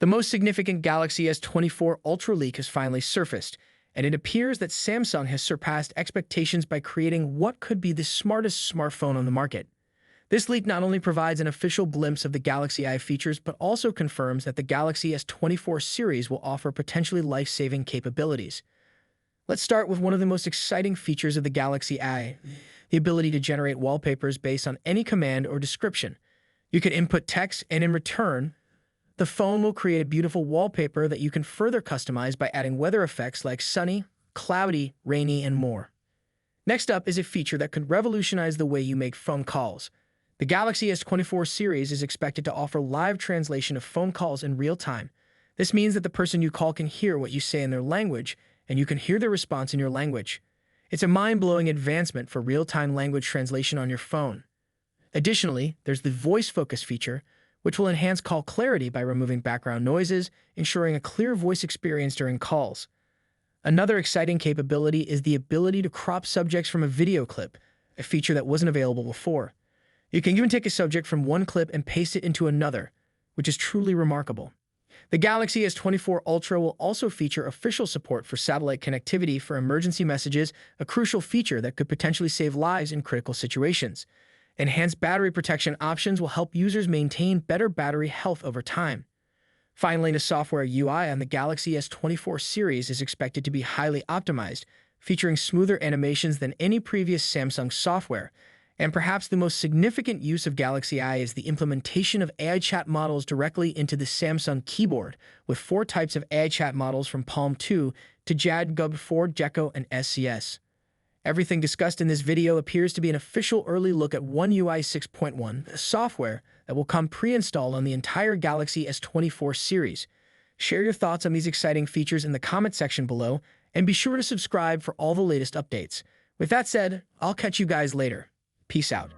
The most significant Galaxy S24 Ultra leak has finally surfaced, and it appears that Samsung has surpassed expectations by creating what could be the smartest smartphone on the market. This leak not only provides an official glimpse of the Galaxy I features, but also confirms that the Galaxy S24 series will offer potentially life-saving capabilities. Let's start with one of the most exciting features of the Galaxy I, the ability to generate wallpapers based on any command or description. You can input text, and in return, the phone will create a beautiful wallpaper that you can further customize by adding weather effects like sunny, cloudy, rainy, and more. Next up is a feature that could revolutionize the way you make phone calls. The Galaxy S24 series is expected to offer live translation of phone calls in real time. This means that the person you call can hear what you say in their language, and you can hear their response in your language. It's a mind-blowing advancement for real-time language translation on your phone. Additionally, there's the voice focus feature, which will enhance call clarity by removing background noises, ensuring a clear voice experience during calls. Another exciting capability is the ability to crop subjects from a video clip, a feature that wasn't available before. You can even take a subject from one clip and paste it into another, which is truly remarkable. The Galaxy S24 Ultra will also feature official support for satellite connectivity for emergency messages, a crucial feature that could potentially save lives in critical situations. Enhanced battery protection options will help users maintain better battery health over time. Finally, the software UI on the Galaxy S24 series is expected to be highly optimized, featuring smoother animations than any previous Samsung software. And perhaps the most significant use of Galaxy I is the implementation of adchat models directly into the Samsung keyboard, with 4 types of adchat models from Palm 2 to Jad, Gub 4, Gecko, and SCS. Everything discussed in this video appears to be an official early look at One UI 6.1, the software that will come pre-installed on the entire Galaxy S24 series. Share your thoughts on these exciting features in the comment section below, and be sure to subscribe for all the latest updates. With that said, I'll catch you guys later. Peace out.